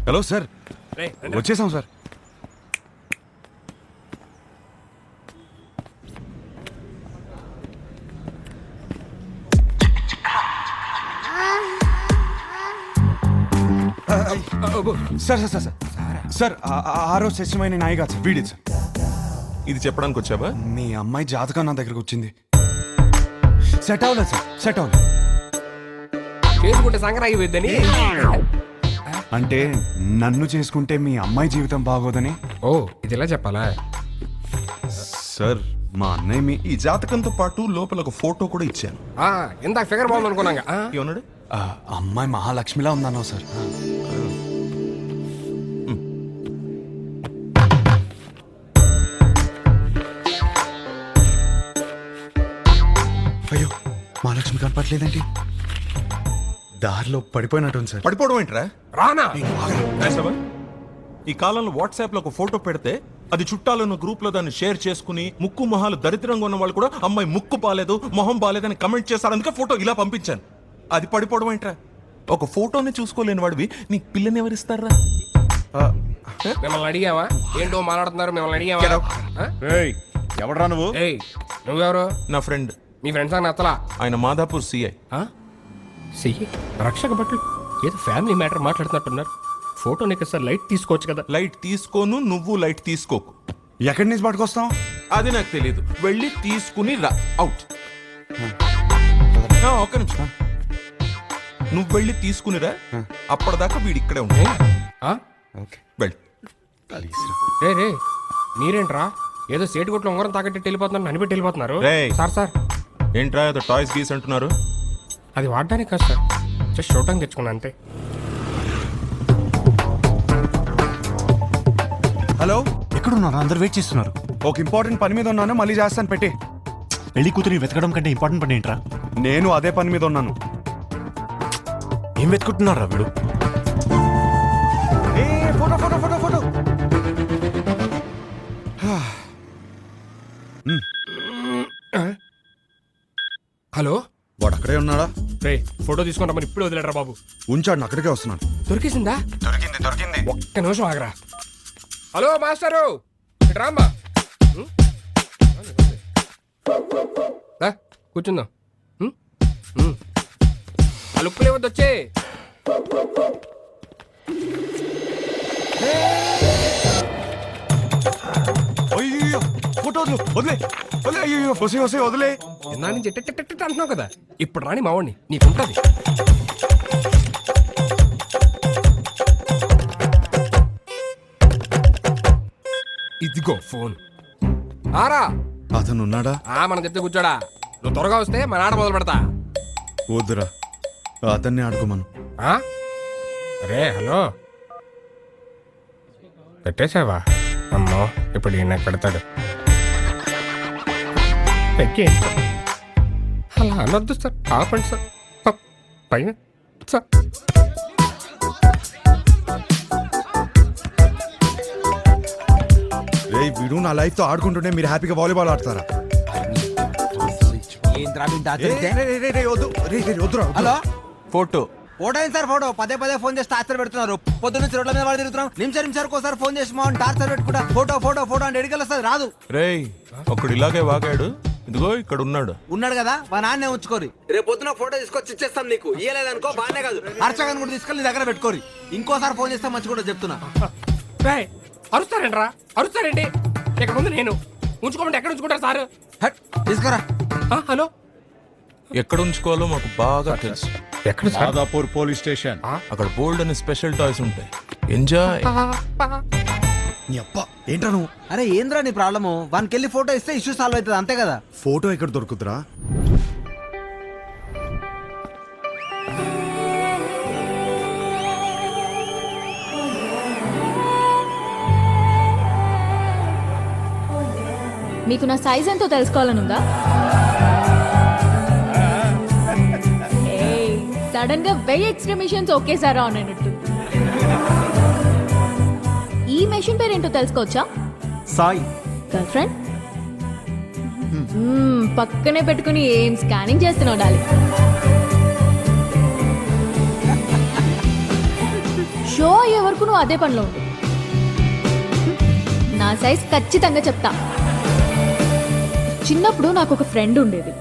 Hello sir, వచ్చేసాం sir. Sir sir sir sir ఆ రోజు శశిమైన నాయి కాదు సార్, వీడి సార్. ఇది చెప్పడానికి వచ్చావా? మీ అమ్మాయి జాతకం నా దగ్గరకు వచ్చింది. సెట్ అవ్వలేదు సార్, సెట్ అవ్వలేదు. చేసుకుంటే సంక్రాంతి పోయిద్దని. అంటే నన్ను చేసుకుంటే మీ అమ్మాయి జీవితం బాగోదని. ఓ ఇది ఇలా చెప్పాలా? సార్ మా అన్నయ్య మీ ఈ జాతకంతో పాటు లోపల ఒక ఫోటో కూడా ఇచ్చాను. ఇందాక ఫిగర్ బాగుంది అనుకున్నాగా. ఏమన్నాడు? అమ్మాయి మహాలక్ష్మిలా ఉందన్నావు సార్. అయ్యో మహాలక్ష్మి కనపట్లేదండి. దారిలో పడిపోయినట్టుంది సార్. పడిపోవడం ఏంట్రా? రానా ఈ కాలంలో వాట్సాప్ లో ఒక ఫోటో పెడితే అది చుట్టాలను గ్రూప్ లో దాన్ని షేర్ చేసుకుని ముక్కు మొహాలు దరిద్రంగా ఉన్న వాళ్ళు కూడా అమ్మాయి ముక్కు బాలేదు మొహం బాలేదని కమెంట్ చేశారు. అందుకే ఫోటో ఇలా పంపించాను. అది పడిపోవడం ఏంట్రా? ఒక ఫోటోని చూసుకోలేని వాడివి నీకు పిల్లని ఎవరిస్తారా? మిమ్మల్ని అడిగావా? ఏంటో మాట్లాడుతున్నారు? మిమ్మల్ని అడిగావా? ఎవడరా నువ్వు? ఏయ్ నువ్వెవరు? నా ఫ్రెండ్. మీ ఫ్రెండ్స్ అని నచ్చలా? ఆయన మాదాపూర్ సిఐ. చెయ్యి రక్షక భట్లు ఏదో ఫ్యామిలీ మ్యాటర్ మాట్లాడుతున్నట్టున్నారు. ఫోటో నీకు సార్ లైట్ తీసుకోవచ్చు కదా. లైట్ తీసుకోను, నువ్వు లైట్ తీసుకోకు. ఎక్కడి నుంచి పట్టుకొస్తాం? అది నాకు తెలియదు. వెళ్ళి తీసుకుని రా. అవుట్. ఒక్క నిమిషం. నువ్వు వెళ్ళి తీసుకునిరా. అప్పటిదాకా వీడి ఇక్కడే ఉంటాయి. వెళ్ళి రే రే మీరేంట్రా ఏదో సేటు కొట్లు ఉంగరం తాకట్టి వెళ్ళిపోతున్నారు, అనిపెట్టి వెళ్ళిపోతున్నారు. సార్ సార్ ఏంట్రా ఏదో టాయ్స్ గీస్ అంటున్నారు? అది వాడడానికి కాదు సార్, జస్ట్ చూడటానికి తెచ్చుకున్నా అంతే. హలో, ఎక్కడున్నారు? అందరు వెయిట్ చేస్తున్నారు. ఒక ఇంపార్టెంట్ పని మీద ఉన్నాను, మళ్ళీ చేస్తాను. పెట్టి పెళ్లి కూతురి వెతకడం కంటే ఇంపార్టెంట్ పని ఏంట్రా? నేను అదే పని మీద ఉన్నాను. ఏం వెతుకుంటున్నారా వీడు? Photo photo photo photo. Hello, వాడు అక్కడే ఉన్నాడా? రే ఫోటో తీసుకుంటా మరి ఇప్పుడు వదిలేడరా బాబు. ఉంచాడు, అక్కడికే వస్తున్నాను. దొరికేసిందా? దొరికింది దొరికింది. ఒక్క నిమిషం ఆగరా. హలో మాస్టరు, రామ్మా కూర్చుందాం. ఆ లుక్కులు ఏవద్దు వచ్చే. అయ్యో ఫోటో వదిలే వదిలే. అయ్యో వసే వసే వదిలే. నా నుంచి అంటున్నావు కదా, ఇప్పుడు రాని మావాడిని నీకుంటది. ఇదిగో ఫోన్. ఆరా అతను ఉన్నాడా? మనం చెప్తే కూర్చోడా. నువ్వు త్వరగా వస్తే మన ఆట మొదలు పెడతా. వద్దురా, అతన్ని ఆడుకోమను. అరే హలో, పెట్టేసావా? అమ్మో ఇప్పుడు ఈయన పెడతాడు. అలా అనొద్దు సార్, ఆపండి సార్. పైన సార్ రేయ్ వీడు నా లైఫ్ తో ఆడుకుంటుంటే మీరు హ్యాపీగా వాలీబాల్ ఆడతారా? హలో, ఫోటో ఫోటో ఏంటి సార్? ఫోటో పదే పదే ఫోన్ చేసి టార్చర్ పెడుతున్నారు. పొద్దున్న నుంచి రోడ్ల మీద వాళ్ళు తిరుగుతున్నాం. నిమిషానికి ఒకసారి ఫోన్ చేసి మా టార్చర్ పెట్టుకుంటా ఫోటో ఫోటో ఫోటో అంటే ఎడికెళ్ళి వస్తుంది, రాదు. రేయ్ ఒకడు ఇలాగే వాగాడు. ఇదిగో ఇక్కడ ఉన్నాడు కదా, మా నాన్నే ఉంచుకోరి. రేపు పొద్దున ఫోటో తీసుకొచ్చి ఇచ్చేస్తాం నీకు. ఇయ్యలేదనుకో బాగానే కాదు, అర్చకని కూడా తీసుకెళ్ళి నీ దగ్గర పెట్టుకోరి. ఇంకోసారి ఫోన్ చేస్తే మంచి కూడా చెప్తున్నా. అరుస్తారేంట్రా? అరుస్తారేంటి? ఇక ముందు నేను ఉంచుకోమంటే ఎక్కడ ఉంచుకుంటారు సార్? తీసుకురా. హలో, ఎక్కడ ఉంచుకోవాలో మాకు బాగా తెలుసు. ఎక్కడ? Madhapur police station. అక్కడ బోల్డ్ అని స్పెషల్ టాయ్స్ ఉంటాయి. ఎంజాయ్. నీ అప్ప ఏంట్రా నువ్వు? అరే ఏంద్రా నీ ప్రాబ్లము? వానికి వెళ్ళి ఫోటో ఇస్తే ఇష్యూ సాల్వ్ అవుతుంది, అంతే కదా. ఫోటో ఎక్కడ దొరుకుతురా? మీకు నా సైజ్ ఎంతో తెలుసుకోవాలనుందా? సడన్ గా 1000 ఎక్స్ట్రా మిషన్స్ ఒకేసారి ఆన్ అయినట్టు. ఈ మెషిన్ పేరేంటో తెలుసుకోవచ్చా? సాయి. Girlfriend? పక్కనే పెట్టుకుని ఏం స్కానింగ్ చేస్తున్నావు డాలి? షో ఎవరికి వరకు నువ్వు అదే పనిలో ఉండు. నా సైజ్ ఖచ్చితంగా చెప్తా. చిన్నప్పుడు నాకు ఒక ఫ్రెండ్ ఉండేది.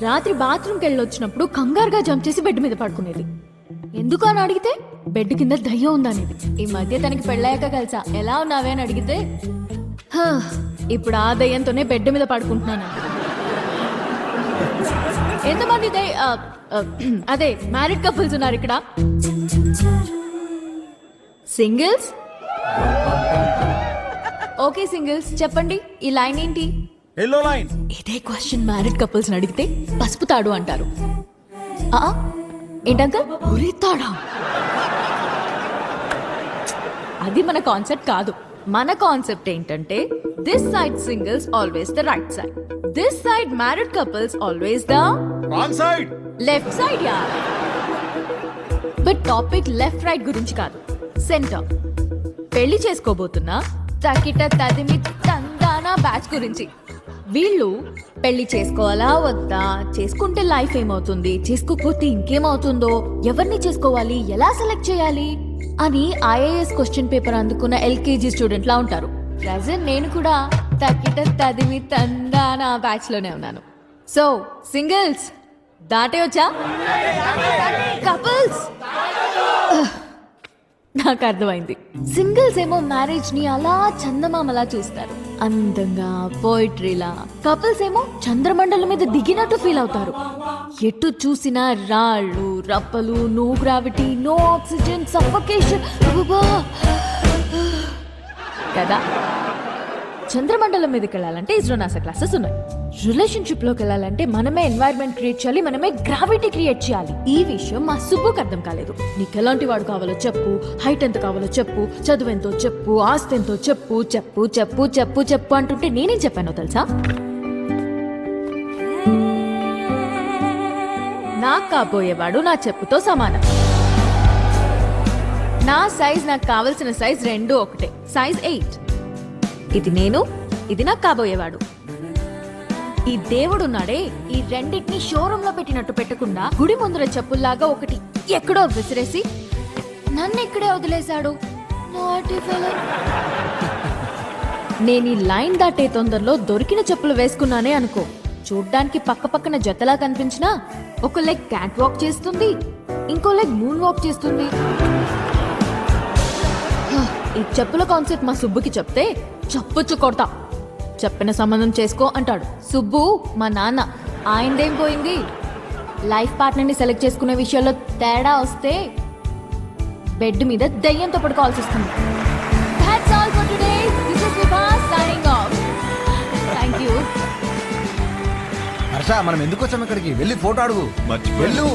రాత్రి బాత్రూమ్కి వెళ్ళి వచ్చినప్పుడు కంగారుగా జంప్ చేసి బెడ్ మీద పడుకునేది. ఎందుకు అని అడిగితే బెడ్ కింద దయ్యం ఉందనేది. ఈ మధ్య తనకి పెళ్ళాక కలిసా. ఎలా ఉన్నావే అని అడిగితే "హా, ఇప్పుడు ఆ దయ్యంతోనే బెడ్ మీద పడుకుంటున్నాను." ఎంతమంది అదే మ్యారీడ్ కపుల్స్ ఉన్నారు ఇక్కడ? సింగిల్స్? ఓకే సింగిల్స్, చెప్పండి ఈ లైన్ ఏంటి? Yellow line. ఇదే క్వశ్చన్ మ్యారీడ్ కపుల్స్ అడిగితే పసుపు తాడు అంటారు. ఏంటంకల్ ఉరి తాడా? అది మన కాన్సెప్ట్ కాదు. మన కాన్సెప్ట్ ఏంటంటే this side singles always the right side, this side married couples always the wrong side. Left side. Yeah, but topic left right గురించి కాదు, సెంటర్. పెళ్లి చేసుకోబోతున్నా తకిట తదిమి తందానా బ్యాచ్ గురించి. వీళ్ళు పెళ్లి చేసుకోవాలా వద్దా, చేసుకుంటే లైఫ్ ఏమవుతుంది, చేసుకోకపోతే ఇంకేమవుతుందో, ఎవరిని చేసుకోవాలి, ఎలా సెలెక్ట్ చేయాలి అని ఐఏఎస్ క్వశ్చన్ పేపర్ అందుకున్న ఎల్కేజీ స్టూడెంట్ లా ఉంటారు. ప్రజెంట్ నేను కూడా తకిట తదిమి తందానా బ్యాచ్ లోనే ఉన్నాను. సో సింగిల్స్ దాటే వచ్చా, కపుల్స్ నాకు అర్థమైంది. సింగిల్స్ ఏమో మ్యారేజ్ ని అలా చందమామలా చూస్తారు, అందంగా పోయిట్రీలా. కపుల్స్ ఏమో చంద్రమండలం మీద దిగినట్టు ఫీల్ అవుతారు. ఎటు చూసినా రాళ్ళు రప్పలు, no gravity, no oxygen, suffocation కదా. చంద్రమండలం మీదకి వెళ్ళాలంటే ఇస్రో నాసా క్లాసెస్ ఉన్నాయి. రిలేషన్షిప్ లోకి వెళ్ళాలంటే మనమే ఎన్వైరన్మెంట్ క్రియేట్ చేయాలి, మనమే గ్రావిటీ క్రియేట్ చేయాలి. ఈ విషయం మా సుబ్బుకి అర్థం కాలేదు. నీకు ఎలాంటి వాడు కావాలో చెప్పు, హైట్ ఎంత కావాలో చెప్పు, చదువు ఎంతో చెప్పు, ఆస్తి ఎంతో చెప్పు, చెప్పు చెప్పు చెప్పు చెప్పు అంటుంటే నేనేం చెప్పానో తెలుసా? నాకు కాబోయేవాడు నా చెప్పుతో సమానం. నా సైజ్ నాకు కావలసిన సైజ్ రెండు ఒకటే, సైజ్ 8. ఇది నేను, ఇది నాకు కాబోయేవాడు. ఈ దేవుడున్నాడే, ఈ రెండింటిని షోరూమ్ లో పెట్టినట్టు పెట్టకుండా గుడి ముందర చెప్పుల్లాగా ఒకటి ఎక్కడో విసిరేసి నన్ను ఇక్కడే వదిలేశాడు. నేను ఈ లైన్ దాటే తొందరలో దొరికిన చెప్పులు వేసుకున్నానే అనుకో, చూడ్డానికి పక్క పక్కన జతలా కనిపించినా ఒక లెగ్ క్యాట్ వాక్ చేస్తుంది, ఇంకో లెగ్ మూన్ వాక్ చేస్తుంది. ఈ చెప్పుల కాన్సెప్ట్ మా సుబ్బుకి చెప్తే చప్పుచ్చు కొడతా. చెప్పిన సంబంధం చేసుకో అంటాడు. సుబ్బు మా నాన్న, ఆయనదేం పోయింది? లైఫ్ పార్ట్నర్ని సెలెక్ట్ చేసుకునే విషయాల్లో తేడా వస్తే బెడ్ మీద దయ్యంతో పడుకోవాల్సి వస్తుంది. That's all for today. This is Vibha signing off. Thank you. Harsha, మనం ఎందుకు వచ్చాం ఇక్కడికి? వెళ్ళి ఫోటో అడుగు. వెళ్ళు.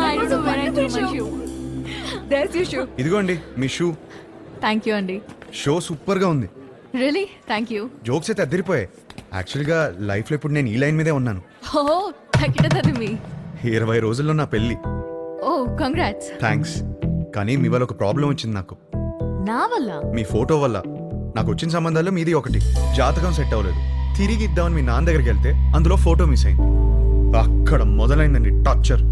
I don't know where I threw my shoe. There's your shoe. ఇదిగోండి మీ షూ. Thank you అండి. షో సూపర్ గా ఉంది. Really? Thank you. జోక్స్ అయితే అద్దరిపోయాయి. యాక్చువల్గా లైఫ్లో ఇప్పుడు నేను ఈ లైన్ మీదే ఉన్నాను. Oh, తక్కిటది మీ. 20 రోజుల్లో నా పెళ్ళి. Oh, congrats. థ్యాంక్స్. కానీ మీ వల్ల ఒక ప్రాబ్లం వచ్చింది నాకు. నా వల్ల? మీ ఫోటో వల్ల. నాకు వచ్చిన సంబంధాల్లో మీది ఒకటి. జాతకం సెట్ అవ్వలేదు. తిరిగి ఇద్దామని మీ నాన్న దగ్గరికి వెళ్తే అందులో ఫోటో మిస్ అయింది. అక్కడ మొదలైందండి టార్చర్.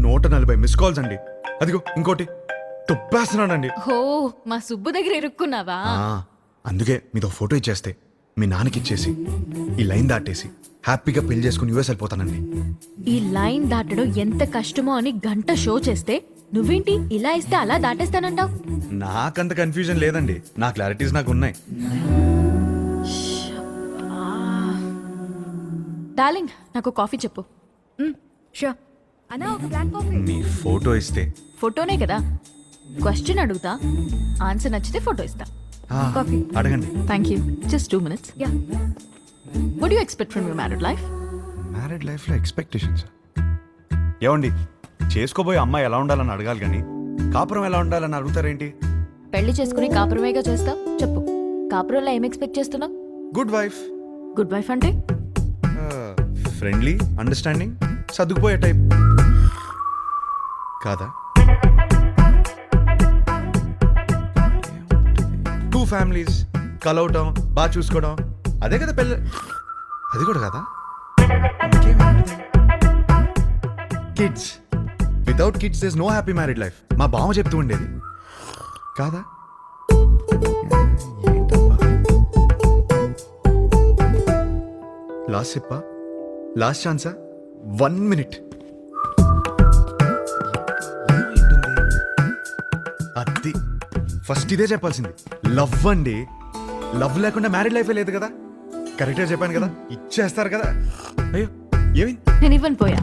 140 మిస్ కాల్స్ అండి. అదిగో ఇంకోటి తుప్పేస్తున్నాడండి. ఓ, మా సుబ్బు దగ్గర ఇరుక్కున్నావా? అందుకే మీతో ఫోటో ఇచ్చేస్తే మీ నాన్నకి ఇచ్చేసి ఈ లైన్ దాటేసి హ్యాపీగా పెళ్లి చేసుకుని యూఎస్ వెళ్ళిపోతానండి. ఈ లైన్ దాటడం ఎంత కష్టమో అని గంట షో చేస్తే నువ్వేంటి ఇలా ఇస్తే అలా దాటేస్తానంటావు? నాకంత కన్ఫ్యూజన్ లేదండి. నా క్లారిటీస్ నాకు ఉన్నాయి. డార్లింగ్, నాకు కాఫీ చెప్పు. షూర్. అన్నా, ఒక బ్లాక్ కాఫీ. మీ ఫోటో ఇస్తే ఫోటోనే కదా. క్వశ్చన్ అడుగుతా, ఆన్సర్ నచ్చితే ఫోటో ఇస్తా. కాఫీ అడగండి. Thank you. Just 2 minutes. Yeah. What do you expect from your married life? Married లైఫ్లో ఎక్స్పెక్టేషన్స్ ఏమండి? చేసుకోబోయే అమ్మాయి ఎలా ఉండాలని అడగాలి కానీ కాపురం ఎలా ఉండాలని అడుగుతారేంటి? పెళ్లి చేసుకుని కాపురమేగా చేస్తావు. చెప్పు, కాపురంలో ఏం ఎక్స్పెక్ట్ చేస్తున్నావు? Good wife. గుడ్ వైఫ్ అంటే ఫ్రెండ్లీ, అండర్స్టాండింగ్, సర్దుకుపోయే టైప్ కాదా? 2 ఫ్యామిలీస్ కలవటం, బాగా చూసుకోవడం, అదే కదా పెళ్ళి. అది కూడా కదా. Kids, without kids this no happy married life. మా బావ చెప్తూ ఉండేది కాదా? లాస్ట్ సిప్పా, లాస్ట్ ఛాన్సా, 1 minute. అది ఫస్ట్ ఇదే చెప్పాల్సింది. లవ్ అండి, లవ్ లేకుండా మ్యారీడ్ లైఫే లేదు కదా. కరెక్ట్గా చెప్పాను కదా, ఇచ్చేస్తారు కదా. అయ్యో ఏమైంది? నేను ఇవ్వను పోయా.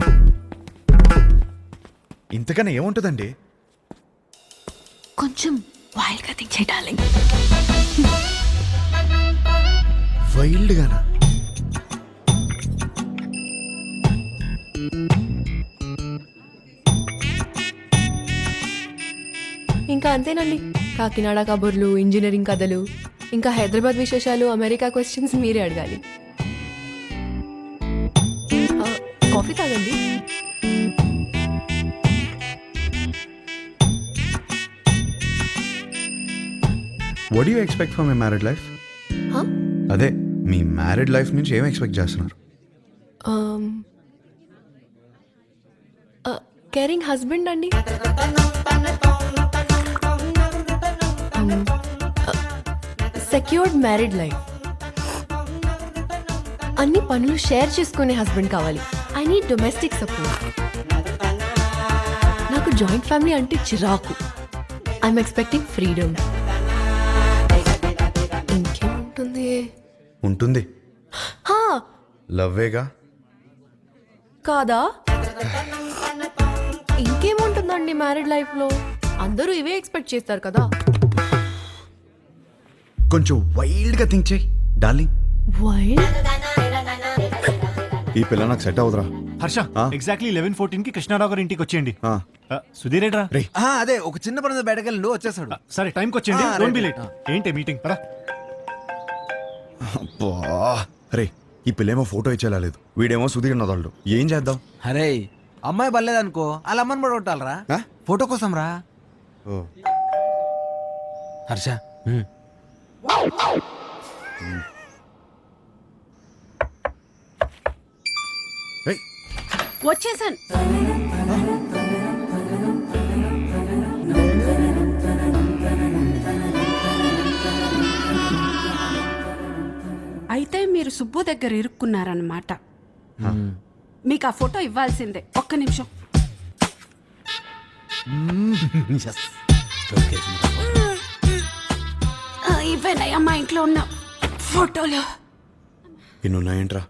ఇంతకన్నా ఏముంటుందండి? కొంచెం వైల్డ్ గా థింక్ చేయాలి. వైల్డ్ గానా? ఇంకా అంతేనండి. కాకినాడ కబుర్లు, ఇంజనీరింగ్ కథలు, ఇంకా హైదరాబాద్ విశేషాలు, అమెరికా క్వశ్చన్స్ మీరే అడగాలి. కాఫీ తాగండి. What you expect from my married life? Huh? అదే మీ మ్యారీడ్ లైఫ్ నుంచి ఏం ఎక్స్పెక్ట్ చేస్తున్నారు? కేరింగ్ హస్బెండ్ అండి. Secured married life. అన్ని పనులు షేర్ చేసుకునే హస్బెండ్ కావాలి. I need domestic support. నాకు జాయింట్ ఫ్యామిలీ అంటే చిరాకు. I'm expecting freedom. ఇంకేముంటుంది? ఉంటుంది, హా, లవ్వేగా. కాదా? ఇంకేముంటుందండి మ్యారీడ్ లైఫ్ లో? అందరూ ఇవే ఎక్స్పెక్ట్ చేస్తారు కదా. కొంచెం వైల్డ్ గా థింక్ చేయి డార్లింగ్. వైల్డ్? ఈ పిల్ల నాకు సెట్ అవుతురా. హర్ష ఆ? ఎగ్జాక్ట్లీ 11:14 కి కృష్ణారావు గారి ఇంటికి వచ్చేయండి. ఆ. సుధీర్ ఏడ్రా? రే అదే ఒక చిన్న పని మీద బయటకు వెళ్ళి వచ్చేసాడు. సరే టైంకి వచ్చేయండి. ఆ, డోంట్ బి రైట్. లేట్. ఏంటి మీటింగ్? రా. అబ్బా, రే ఈ పిల్లేమో ఫోటో ఇచ్చేలాలేదు, వీడేమో సుధీర్ నదాళ్ళు. ఏం చేద్దాం? అరే అమ్మాయి బలేదనుకో, వాళ్ళ అమ్మని కూడా కొట్టాలరా. ఆ? ఫోటో కోసం రా. ఓ, హర్ష రేయ్, వచ్చేసాను. అయితే మీరు సుబ్బు దగ్గర ఇరుక్కున్నారన్నమాట. మీకు ఆ ఫోటో ఇవ్వాల్సిందే. ఒక్క నిమిషం. ఇవేనయ్యా మా ఇంట్లో ఉన్న ఫోటోలు. ఇన్నున్నాయేంట్రా?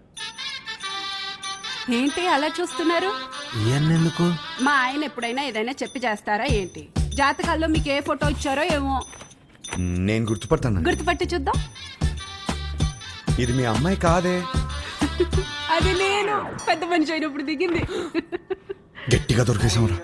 ఏంటి అలా చూస్తున్నారు? ఎందుకు? మా ఆయన ఎప్పుడైనా ఏదైనా చెప్పి చేస్తారా ఏంటి? జాతకాల్లో మీకు ఏ ఫోటో ఇచ్చారో ఏమో. నేను గుర్తుపడతాను. గుర్తుపట్టి చూద్దాం. ఇది మీ అమ్మాయి కాదే. అది నేను పెద్ద మనిషి అయినప్పుడు దిగింది. గట్టిగా దొరికేసాంరా.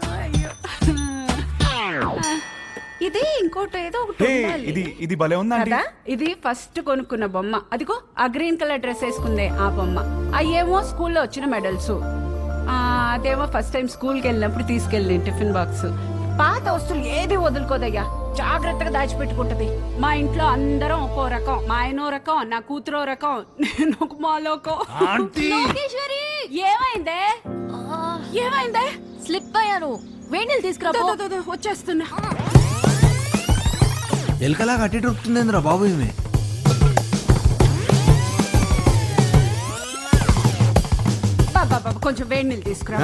ఇది ఇంకోటి ఏదో ఒకటి హే, ఉండాలి. ఇది భలే ఉందండి. కదా ఇది ఫస్ట్ కొనుక్కున్న బొమ్మ. అదిగో ఆ గ్రీన్ కలర్ డ్రెస్ వేసుకుందే ఆ బొమ్మ. అయ్యేమో స్కూల్లో వచ్చిన మెడల్స్. అదేమో ఫస్ట్ టైం స్కూల్కి వెళ్ళినప్పుడు తీసుకెళ్ళి టిఫిన్ బాక్స్. పాత వస్తువులు ఏది వదులుకోదయ్యా, జాగ్రత్తగా దాచిపెట్టుకుంటది. మా ఇంట్లో అందరం ఒక్కో రకం. మా ఆయనో రకం, నా కూతురో రకం, నేను ఒక మాలోకం. లోకేశ్వరి, ఏమైందే? ఏమైందే? స్లిప్ అయ్యాను. వేణీలు తీసుకురా పో. వచ్చేస్తున్నా. ఎలకలా కట్టి దొరుకుతుందేంద్రా బాబు ఈమె. బాబా కొంచెం వేడి నీళ్ళు తీసుకురా.